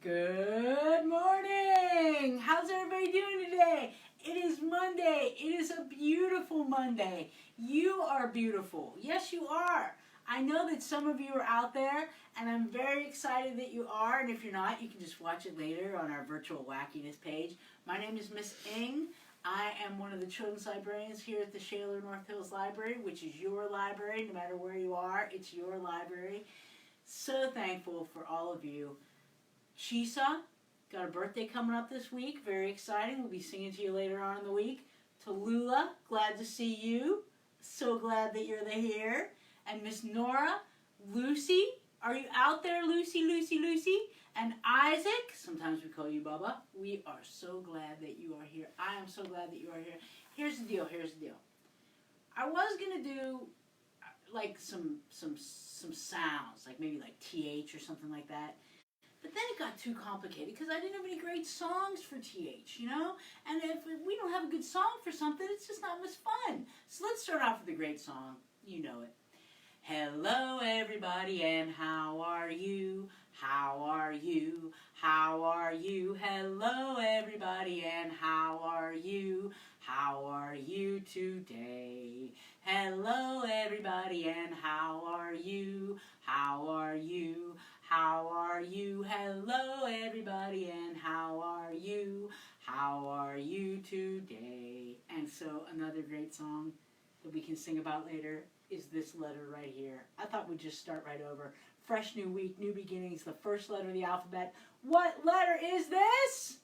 Good morning! How's everybody doing today? It is Monday. It is a beautiful Monday. You are beautiful. Yes, you are. I know that some of you are out there, and I'm very excited that you are. And if you're not, you can just watch it later on our virtual wackiness page. My name is Miss Ng. I am one of the children's librarians here at the Shaler North Hills Library, which is your library. No matter where you are, it's your library. So thankful for all of you. Chisa, got a birthday coming up this week. Very exciting. We'll be singing to you later on in the week. Tallulah, glad to see you. So glad that you're here. And Miss Nora, Lucy, are you out there, Lucy? And Isaac, sometimes we call you Bubba. We are so glad that you are here. I am so glad that you are here. Here's the deal. I was gonna do like some sounds, like maybe like TH or something like that. But then it got too complicated because I didn't have any great songs for TH, you know? And if we don't have a good song for something, it's just not much fun. So let's start off with a great song. You know it. Hello, everybody, and how are you? How are you? How are you? Hello, everybody, and how are you? How are you today? Hello, everybody, and how are you? How are you? How are you? Hello, everybody, and how are you? How are you today? And so another great song that we can sing about later is this letter right here. I thought we'd just start right over. Fresh new week, new beginnings, the first letter of the alphabet. What letter is this?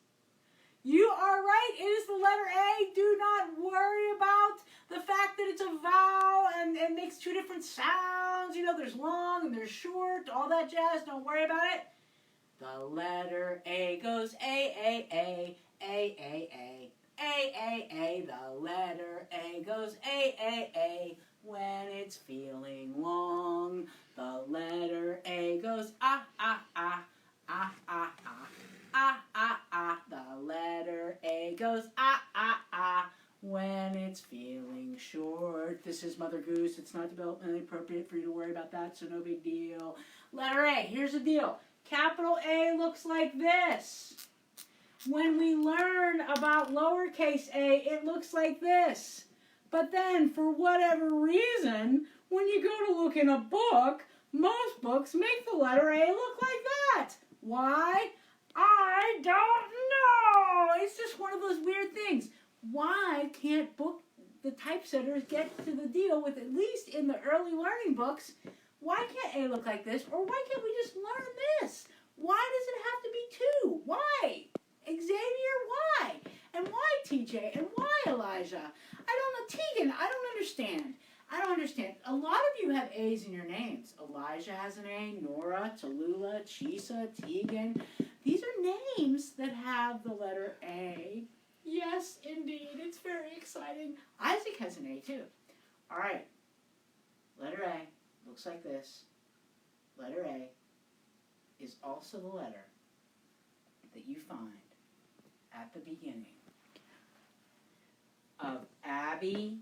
You are right. It is the letter A. Do not worry about the fact that it's a vowel and makes two different sounds. You know, there's long and there's short, all that jazz. Don't worry about it. The letter A goes A. The letter A goes A. When it's feeling long, the letter A goes ah. The letter A goes ah. When it's feeling short. This is Mother Goose. It's not developmentally appropriate for you to worry about that, so no big deal. Letter A, here's the deal. Capital A looks like this. When we learn about lowercase a, it looks like this. But then, for whatever reason, when you go to look in a book, most books make the letter A look like that. Why? I don't know. It's just one of those weird things. Why can't the typesetters get to the deal with, at least in the early learning books, why can't A look like this? Or why can't we just learn this? Why does it have to be 2? Why? Xavier, why? And why TJ? And why Elijah? I don't know. Tegan, I don't understand. A lot of you have A's in your names. Elijah has an A, Nora, Tallulah, Chisa, Tegan. These are names that have the letter A. Yes, indeed. It's very exciting. Isaac has an A too. All right. Letter A looks like this. Letter A is also the letter that you find at the beginning of Abby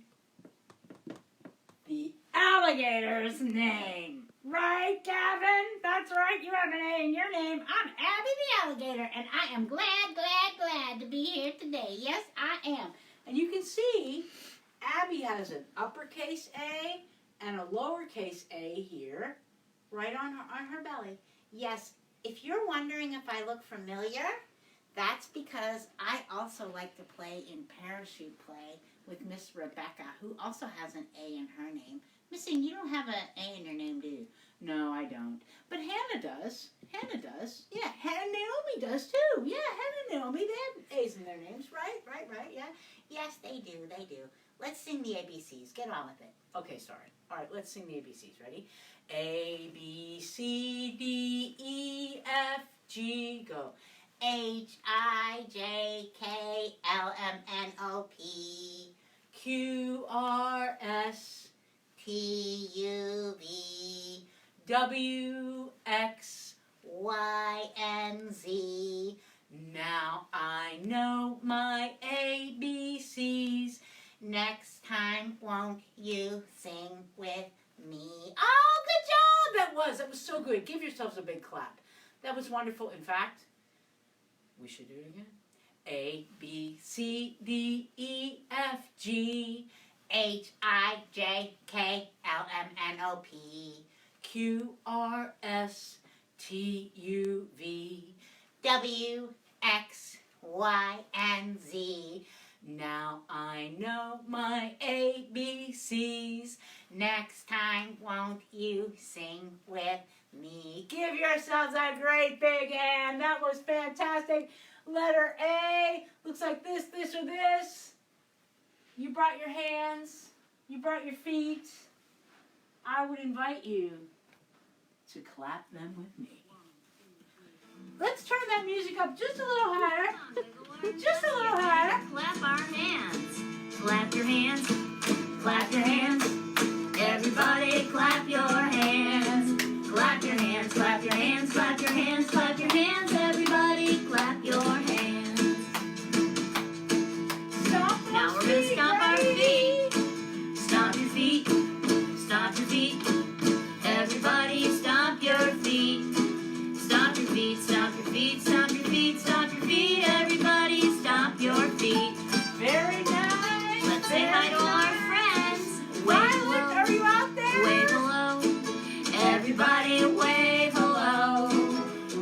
the alligator's name. Right, Gavin? That's right, you have an A in your name. I'm Abby the alligator, and I am glad to be here today. Yes, I am. And you can see Abby has an uppercase A and a lowercase a here, right on her belly. Yes, if you're wondering if I look familiar, that's because I also like to play in parachute play with Miss Rebecca, who also has an A in her name. Missing, you don't have an A in your name, do you? No, I don't. But Hannah does. Yeah, Hannah and Naomi does too. Yeah, Hannah and Naomi, they have A's in their names, right? Yeah. Yes, they do. Let's sing the ABCs. Get on with it. Okay, sorry. All right, let's sing the ABCs. Ready? A, B, C, D, E, F, G, go. H, I, J, K, L, M, N, O, P, Q, R, S, T, U, V, W, X, Y, and Z. Now I know my ABCs. Next time, won't you sing with me? Oh, good job! That was so good. Give yourselves a big clap. That was wonderful. In fact, We should do it again. A, B, C, D, E, F, G, H, I, J, K, L, M, N, O, P, Q, R, S, T, U, V, W, X, Y, and Z. Now I know my ABCs. Next time, won't you sing with me? Give yourselves a great big hand. That was fantastic. Letter A looks like this, this, or this. You brought your hands. You brought your feet. I would invite you to clap them with me. Let's turn that music up just a little higher. Just a little higher. Clap our hands. Clap your hands. Clap your hands. Everybody clap your hands. Clap your hands. Clap your hands. Clap your hands. Clap your hands. Everybody clap your hands. Stomp Now we're going to stomp our feet. Stomp your feet. Stomp your feet. Everybody stomp your feet. Stomp your feet. Stomp your feet. Stomp your feet. Stomp your feet. Everybody stomp your feet. Very nice. Let's say hi to all our friends. Violet, Wave hello. are you out there? Wave hello. Everybody wave hello.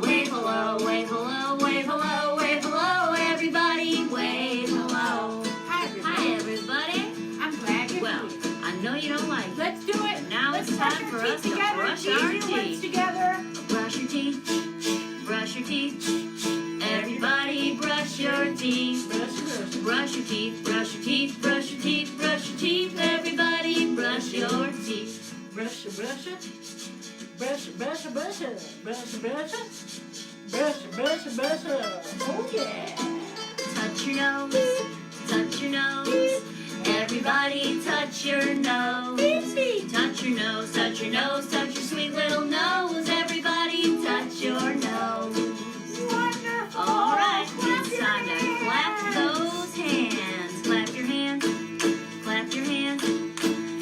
Wave hello. Wave hello. Wave hello. Wave hello. Everybody wave hello. Hi, everybody. Hi, everybody. I'm glad you're Well, here. I know you don't like it. Let's do it. Now Let's it's brush time our for teeth us to together. brush Use our your lips teeth. together. Brush your teeth. Brush your teeth. Everybody brush your teeth. Brush your teeth. Brush your teeth. Brush your teeth. Brush your teeth. Everybody brush your teeth. Brush it, brush it. Brush it, brush it, brush it. Brush it, brush it. Brush it, brush it, brush it. Oh yeah. Touch your nose. Touch your nose. Everybody touch your nose. Touch your nose. Touch your nose. Touch your sweet little nose. Everybody touch your nose. Wonderful. All right, Clap it's your time to clap hands. those hands. Clap your hands. Clap your hands.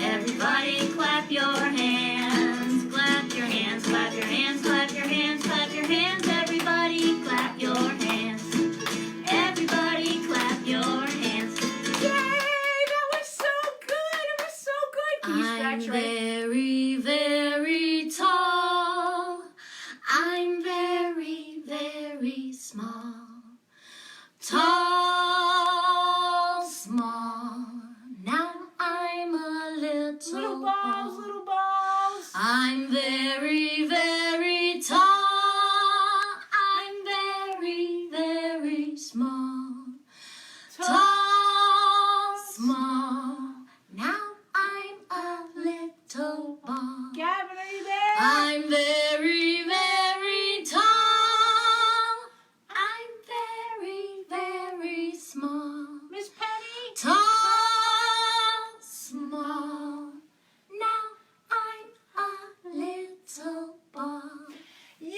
Everybody clap your hands. Clap your hands. Clap your hands. Clap your hands. Clap your hands. Everybody clap your hands. Everybody clap your hands. Yay! That was so good. It was so good. Can you I'm scratch right? very, very tall. I'm very, very small. Tall, small. Now I'm a Little balls, little balls. I'm very, very tall. I'm very, very small. Tall, small. Now I'm a little ball. Gavin, are you there? I'm very, very tall. I'm very, very small. Miss Penny? Tall, small. Now I'm a little ball. Yay!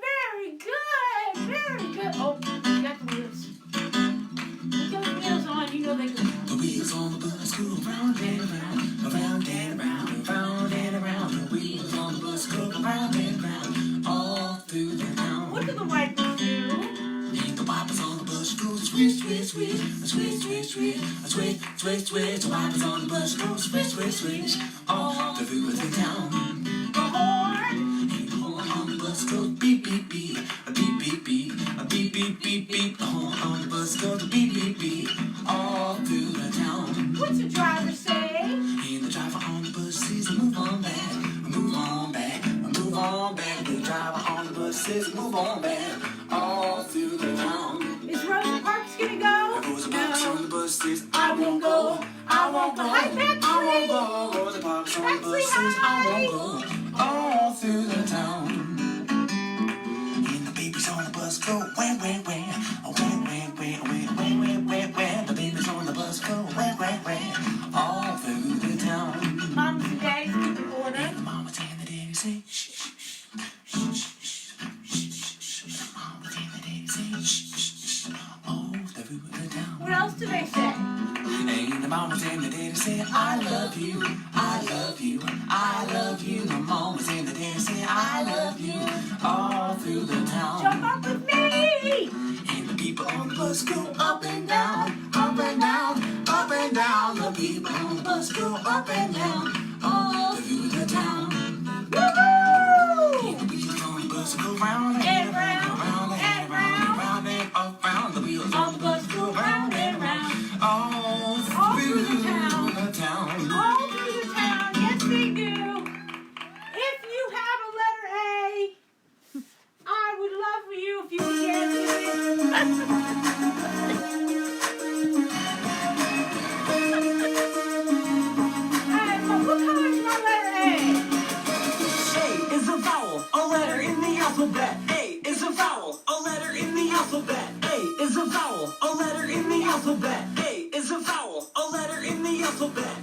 Very good. Very good. Oh, you got the wheels. Put those wheels on. You know they go. The wheels on the bus go round and around, around and around, around and around. The wheels on the bus go round and around, all through the town. What do the wipers do? And the wipers on the bus go swish, swish, swish, swish, swish, swish, swish, swish, swish. The wipers on the bus go swish, swish, swish, all through the town. The horn? And the horn on the bus goes beep, beep, beep, a beep, beep, beep, a beep, beep, beep, beep. The horn on the bus goes beep, beep, beep, all through the town. What's the driver say? And the driver on the bus says, move on back, move on back, move on back. The driver on the bus says, move on back, all through the town. Is Rosa Parks gonna go? Rosa Parks on the bus says, I won't go. I won't go. Hi, I won't Bexley. go. Rosa Parks on the Bexley, bus says, I hi. won't go, all through the town. And the babies on the bus go, wham, wham, wham, oh, wham, wham, wham, wham, wham, wham, wham, wham. The babies on the bus go, wham, wham, wham, all through the town. Moms and daddies keep the order. And the mamas and the daddies say, shh, shh, shh, shh, shh, shh, shh, shh. The mamas and the daddies say, shh, shh, shh, all through the town. What else do they say? And the mamas and the daddies say, I love you, I love you, I love you. The mamas and the daddies say, I love you, all through the town. Jump up with me. bus go up and down, up and down, up and down. The people on the bus go up and down, all through the town. Woo-hoo! The wheels on the bus go round and round, round and round, round and up, round. The wheels on the bus go round and round, all through the town. All through the town, yes they do. If you have a letter A, I would love for you if you would dance with me. What color is my letter A? A is a vowel, a letter in the alphabet. A is a vowel, a letter in the alphabet. A is a vowel, a letter in the alphabet. A is a vowel, a letter in the alphabet.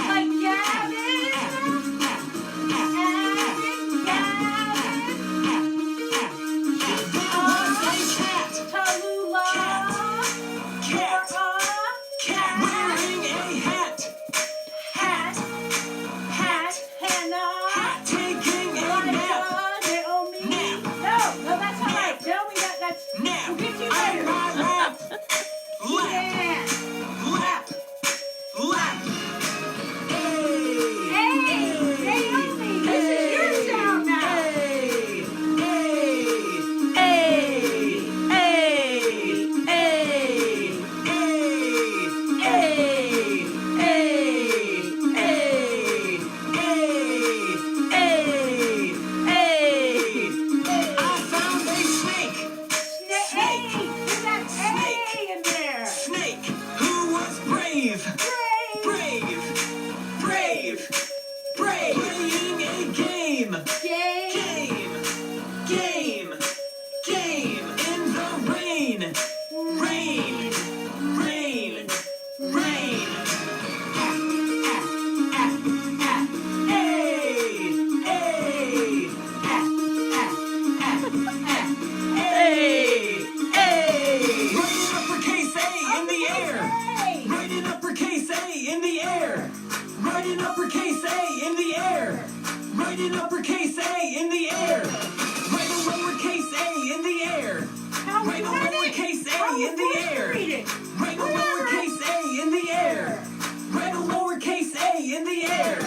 Like Gavin, Gavin, Tallulah, Cat, cat, wearing a hat. Hat, hat, Hannah, hat, taking a nap. Naomi. Nap. No, that's not right. Naomi, that's. Nap, We'll get you I later. lap, lap, Yeah. lap, lap. Hey, Naomi, this is your sound now. I found a snake. Hey, there's that A in there. Snake who was brave. Brave. Brave, playing a game. Game. Game in the rain. Rain. Writing uppercase A in the air. Hey. Writing uppercase A in the air. Writing uppercase A in the air. Writing uppercase A in the air. Write a lowercase A in the air. How Write a would you read lowercase it? How A would in the you air. read it? Write a lowercase A in the air. Write a lowercase A in the air.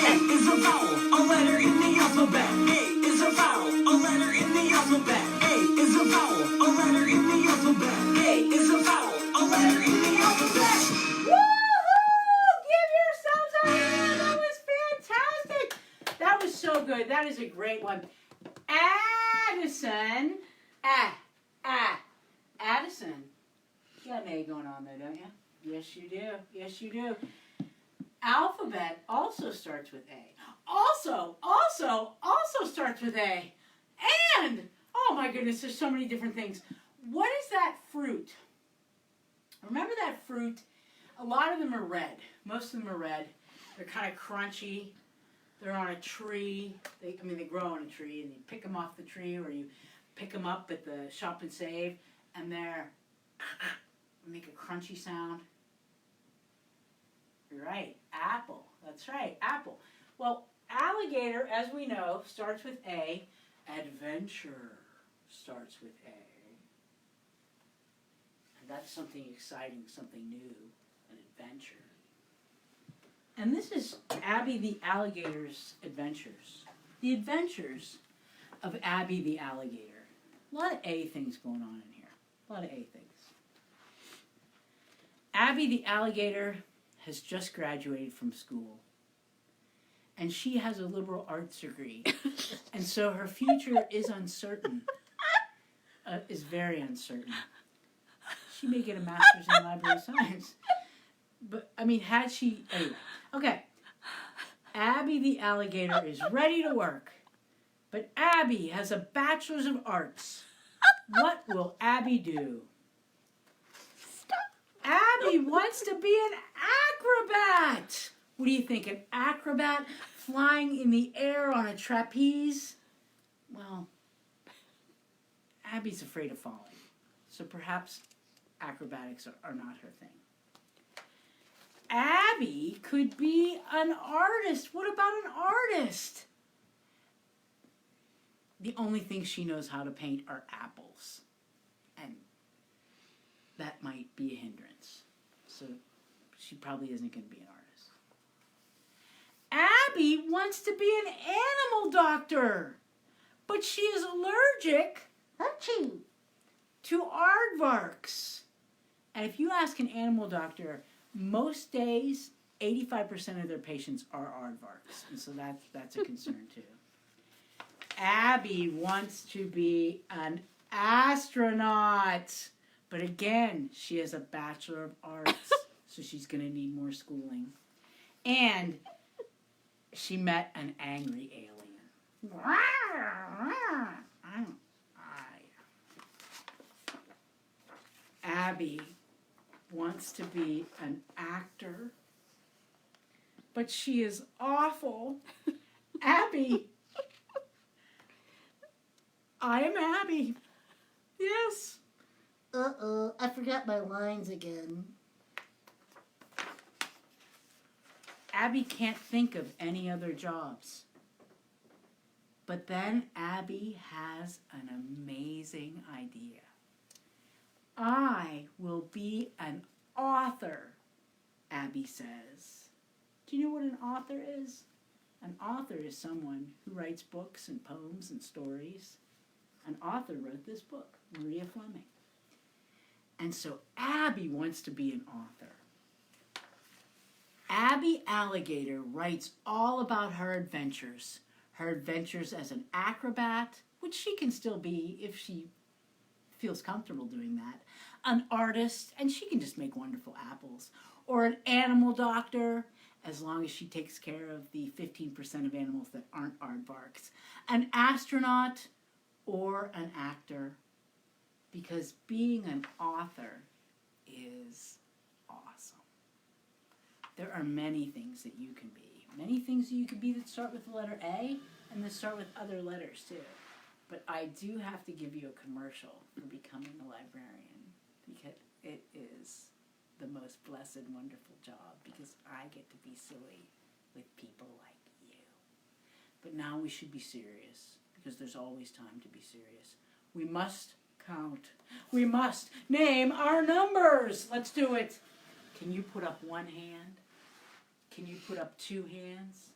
A is a vowel, a letter in the alphabet. A is a vowel, a letter in the alphabet. A is a vowel, a letter in the alphabet. A is a vowel, a letter in the alphabet. Woohoo! Give yourselves a hand. That was fantastic. That was so good. That is a great one. Addison. Addison. You got an A going on there, don't you? Yes, you do. Yes, you do. Alphabet also starts with A. Also starts with A. And, oh my goodness, there's so many different things. What is that fruit? Remember that fruit? A lot of them are red. Most of them are red. They're kind of crunchy. They're on a tree. They grow on a tree, and you pick them off the tree, or you pick them up at the Shop and Save, and they're make a crunchy sound. You're right, apple. That's right, apple. Well, alligator, as we know, starts with A. Adventure starts with A. And that's something exciting, something new, an adventure. And this is Abby the Alligator's adventures. The adventures of Abby the Alligator. A lot of A things going on in here. A lot of A things. Abby the Alligator has just graduated from school. And she has a liberal arts degree. And so her future is uncertain. Is very uncertain. She may get a master's in library science. But, had she... Anyway. Okay. Abby the Alligator is ready to work. But Abby has a bachelor's of arts. What will Abby do? Abby wants to be an acrobat. What do you think? An acrobat flying in the air on a trapeze? Well, Abby's afraid of falling. So perhaps acrobatics are not her thing. Abby could be an artist. What about an artist? The only thing she knows how to paint are apples. And that might be a hindrance. So she probably isn't going to be an artist. Abby wants to be an animal doctor. But she is allergic to aardvarks. And if you ask an animal doctor, most days, 85% of their patients are aardvarks. And so that's a concern too. Abby wants to be an astronaut. But again, she has a Bachelor of Arts, so she's going to need more schooling. And she met an angry alien. Abby wants to be an actor, but she is awful. Abby. I am Abby. Yes. Uh-oh, I forgot my lines again. Abby can't think of any other jobs. But then Abby has an amazing idea. I will be an author, Abby says. Do you know what an author is? An author is someone who writes books and poems and stories. An author wrote this book, Maria Fleming. And so Abby wants to be an author. Abby Alligator writes all about her adventures as an acrobat, which she can still be if she feels comfortable doing that, an artist, and she can just make wonderful apples, or an animal doctor, as long as she takes care of the 15% of animals that aren't aardvarks, an astronaut, or an actor, because being an author is awesome. There are many things that you can be. Many things that you can be that start with the letter A and that start with other letters too. But I do have to give you a commercial for becoming a librarian because it is the most blessed, wonderful job because I get to be silly with people like you. But now we should be serious because there's always time to be serious. We must count. We must name our numbers. Let's do it. Can you put up one hand? Can you put up two hands?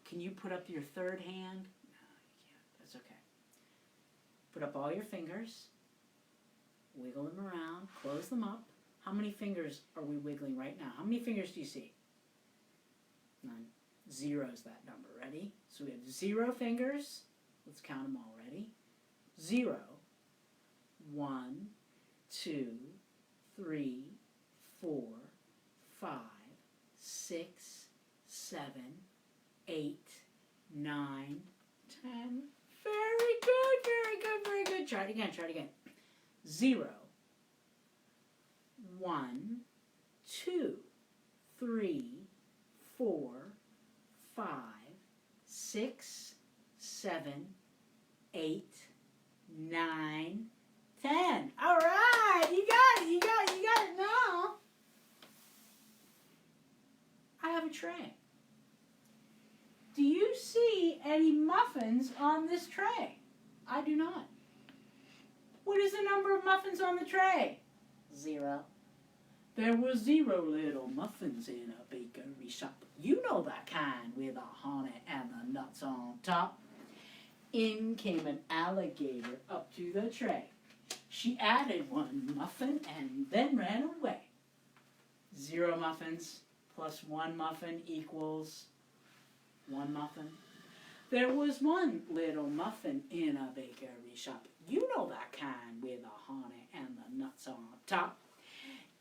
Can you put up your third hand? No, you can't. That's okay. Put up all your fingers. Wiggle them around. Close them up. How many fingers are we wiggling right now? How many fingers do you see? None. Zero's that number. Ready? So we have 0 fingers. Let's count them all. Ready? 0. 1, 2, 3, 4, 5, 6, 7, 8, 9, 10. Very good, very good, very good. Try it again, try it again. 0, 1, 2, 3, 4, 5, 6, 7, 8, 9, 10. All right, you got it, you got it, you got it now. I have a tray. Do you see any muffins on this tray? I do not. What is the number of muffins on the tray? 0. There were 0 little muffins in a bakery shop. You know that kind with the honey and the nuts on top. In came an alligator up to the tray. She added 1 muffin and then ran away. 0 muffins plus 1 muffin equals 1 muffin. There was 1 little muffin in a bakery shop. You know that kind with the honey and the nuts on top.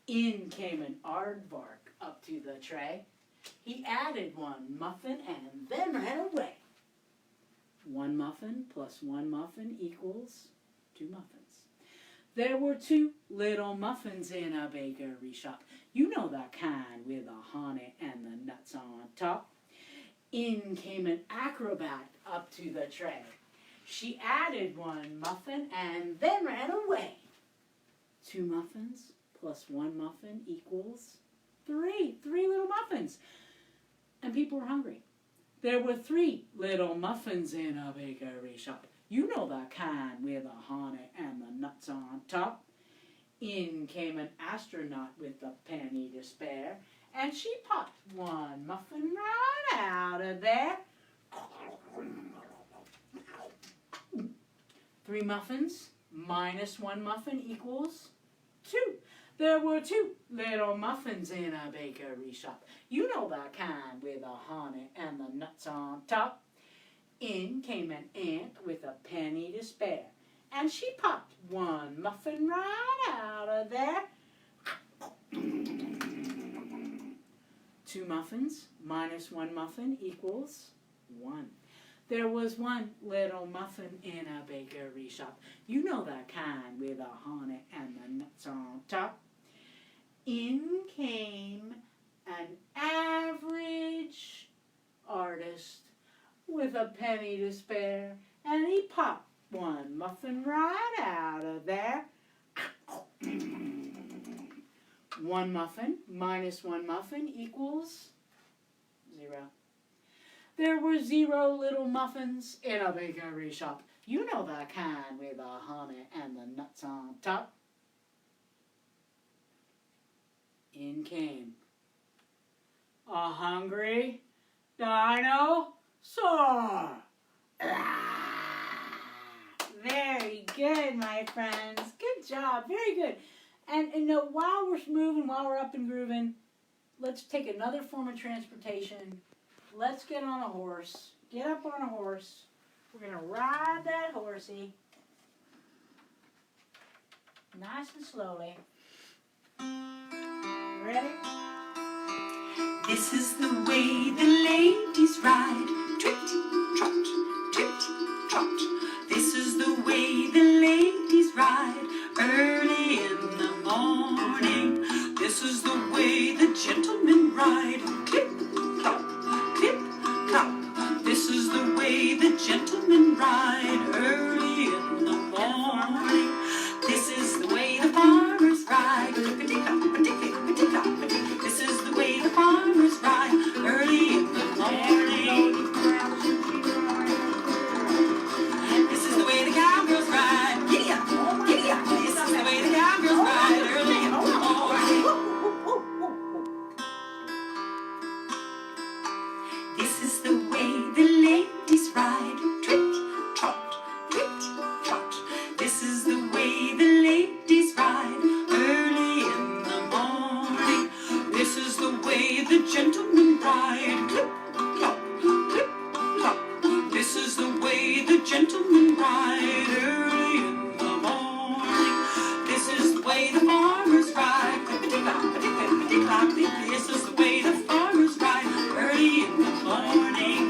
In came an aardvark up to the tray. He added 1 muffin and then ran away. 1 muffin plus 1 muffin equals 2 muffins. There were two little muffins in a bakery shop. You know the kind with the honey and the nuts on top. In came an acrobat up to the tray. She added one muffin and then ran away. 2 muffins plus 1 muffin equals 3. 3 little muffins. And people were hungry. There were 3 little muffins in a bakery shop. You know the kind with the honey and the nuts on top. In came an astronaut with a penny to spare, and she popped 1 muffin right out of there. 3 muffins minus 1 muffin equals 2. There were 2 little muffins in a bakery shop. You know that kind with the honey and the nuts on top. In came an ant with a penny to spare, and she popped 1 muffin right out of there. 2 muffins minus 1 muffin equals 1. There was 1 little muffin in a bakery shop. You know that kind with the honey and the nuts on top. In came an average artist with a penny to spare, and he popped 1 muffin right out of there. 1 muffin minus 1 muffin equals 0. There were 0 little muffins in a bakery shop. You know the kind with the honey and the nuts on top. In came a hungry dinosaur. Very good, my friends. Good job. Very good. And while we're moving, while we're up and grooving, let's take another form of transportation. Let's get on a horse. Get up on a horse. We're going to ride that horsey. Nice and slowly. Ready? This is the way the ladies ride. Twit-trot, twit-trot. This is the way the ladies ride early in the morning. This is the way the gentlemen ride. Clip-clop, clip-clop. This is the way the gentlemen ride early in the morning. This is the way the farmers ride. This is the way the farmers ride early in the morning. This is the way the cowgirls ride. Giddy up, giddy up. This is the way the cowgirls ride early in the morning. This is the way the ladies ride. Twit, trot, twit, trot. This is the way the ladies ride early in the morning. This is the way the gentlemen ride. Clip, clop, clip, clop. This is the way the gentlemen ride early in the morning. This is the way the farmers ride. Clippity-clop, clippity-clop. This is the way the farmers ride early in the morning.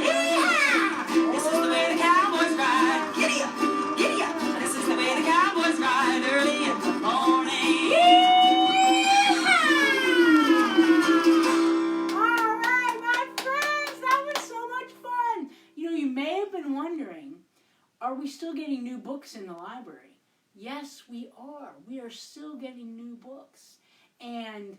Yeah! This is the way the cowboys ride. Giddy up, giddy up. This is the way the cowboys ride early in the morning. All right, my friends, that was so much fun. You may have been wondering, are we still getting new books in the library? Yes, we are. We are still getting new books. And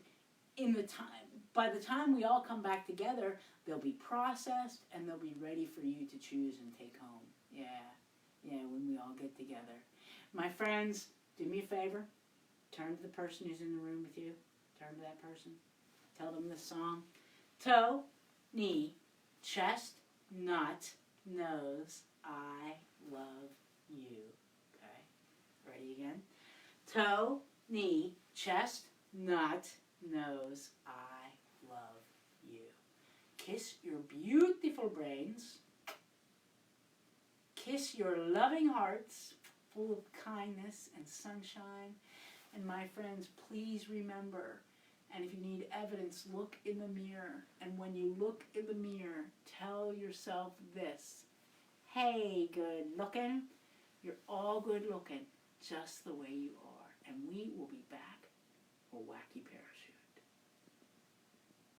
by the time we all come back together, they'll be processed and they'll be ready for you to choose and take home. Yeah, when we all get together. My friends, do me a favor. Turn to the person who's in the room with you. Turn to that person. Tell them this song. Toe, knee, chest, nut, nose, I love you. Okay? Ready again? Toe, knee, chest, nut, nose, I love you. Kiss your beautiful brains. Kiss your loving hearts full of kindness and sunshine. And my friends, please remember, and if you need evidence, look in the mirror. And when you look in the mirror, tell yourself this. Hey, good looking. You're all good looking. just the way you are. And we will be back for Wacky Paradise.